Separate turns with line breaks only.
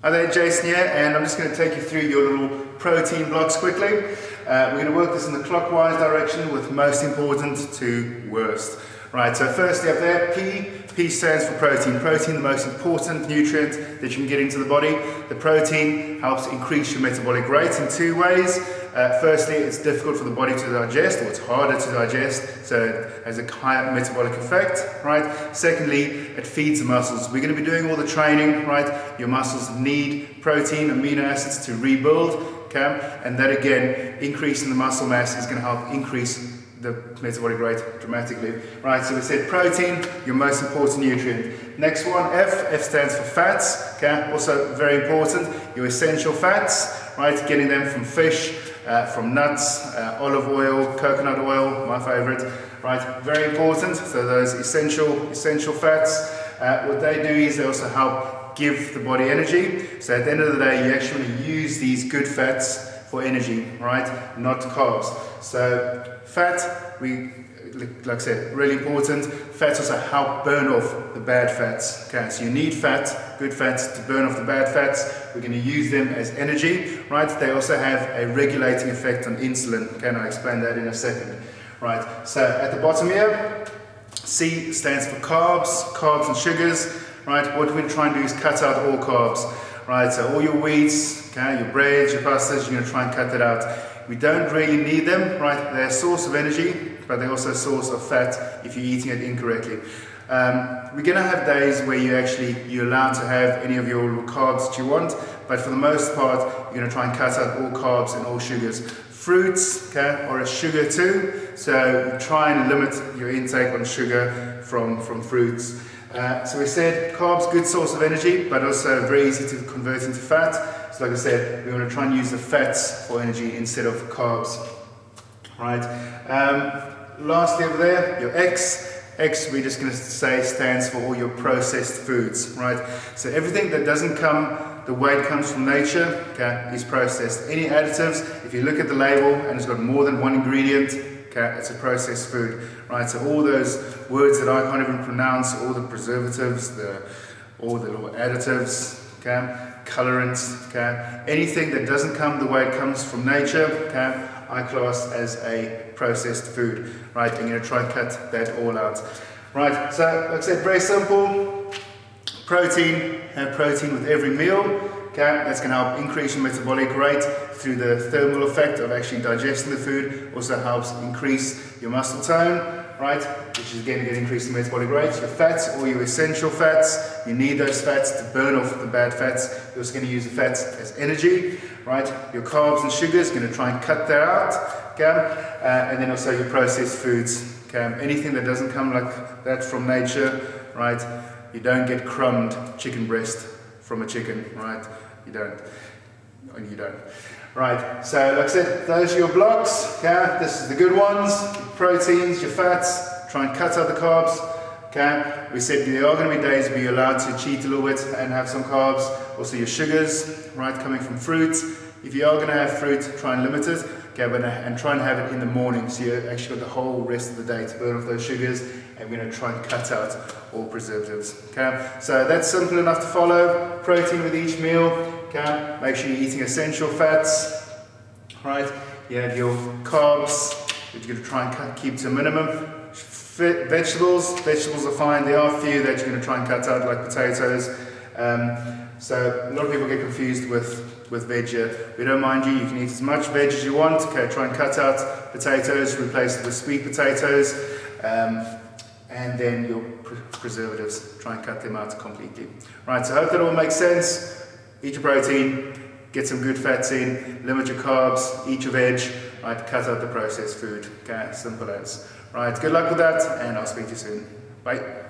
Hi there, Jason here, and I'm just going to take you through your little protein blocks quickly. We're going to work this in the clockwise direction with most important to worst. Right, so firstly up there, P stands for protein. Protein, the most important nutrient that you can get into the body. The protein helps increase your metabolic rate in two ways. Firstly, it's difficult for the body to digest, or it's harder to digest, so it has a higher metabolic effect, right? Secondly, it feeds the muscles. We're going to be doing all the training, right? Your muscles need protein, amino acids to rebuild, okay? And that again, increasing the muscle mass is going to help increase the metabolic rate dramatically. Right, so we said protein, your most important nutrient. Next one, F stands for fats, okay? Also very important, your essential fats, right? Getting them from fish, from nuts, olive oil, coconut oil, my favorite, right? Very important, so those essential fats, what they do is they also help give the body energy. So at the end of the day, you actually use these good fats for energy, right? Not carbs. So fat, like I said, really important. Fats also help burn off the bad fats. Okay, so you need fat, good fats, to burn off the bad fats. We're going to use them as energy, right? They also have a regulating effect on insulin. Okay, and I'll explain that in a second. Right, so at the bottom here, C stands for carbs and sugars. Right, what we're trying to do is cut out all carbs. Right, so all your wheats, okay, your breads, your pastas, you're going to try and cut that out. We don't really need them, right? They're a source of energy, but they're also a source of fat if you're eating it incorrectly. We're going to have days where you're allowed to have any of your carbs that you want, but for the most part, you're going to try and cut out all carbs and all sugars. Fruits, okay, are a sugar too, so try and limit your intake on sugar from fruits. So we said carbs, good source of energy, but also very easy to convert into fat. So like I said, we want to try and use the fats for energy instead of carbs. Right. Lastly over there, your X we're just going to say stands for all your processed foods. Right. So everything that doesn't come the way it comes from nature, okay, is processed. Any additives, if you look at the label and it's got more than one ingredient, okay, it's a processed food, right? So all those words that I can't even pronounce, all the preservatives, all the little additives, okay, colorants, okay, anything that doesn't come the way it comes from nature, okay, I class as a processed food, right? I'm going to try and cut that all out, right? So like I said, very simple. Protein, have protein with every meal. Okay, that's going to help increase your metabolic rate through the thermal effect of actually digesting the food. Also helps increase your muscle tone, right? Which is again going to increase the metabolic rate. Your fats, or your essential fats, you need those fats to burn off the bad fats. You're also going to use the fats as energy, right? Your carbs and sugars, going to try and cut that out, okay? And then also your processed foods, okay? Anything that doesn't come like that from nature, right? You don't get crumbed chicken breast from a chicken, right? You don't. Right, so like I said, those are your blocks, okay? This is the good ones, your proteins, your fats, try and cut out the carbs, okay? We said there are going to be days where you're allowed to cheat a little bit and have some carbs. Also your sugars, right, coming from fruits. If you are going to have fruit, try and limit it, okay? And try and have it in the morning, so you actually got the whole rest of the day to burn off those sugars, and we're going to try and cut out all preservatives, okay? So that's simple enough to follow. Protein with each meal, okay? Make sure you're eating essential fats, right? You have your carbs, which you're going to try and keep to a minimum. Vegetables are fine. There are a few that you're going to try and cut out, like potatoes. So a lot of people get confused with veg. We don't mind you can eat as much veg as you want. Okay, try and cut out potatoes, replace it with sweet potatoes. And then your preservatives, try and cut them out completely. Right, so I hope that all makes sense. Eat your protein, get some good fats in, limit your carbs, eat your veg, right, cut out the processed food. Okay, simple as. Right, good luck with that, and I'll speak to you soon. Bye.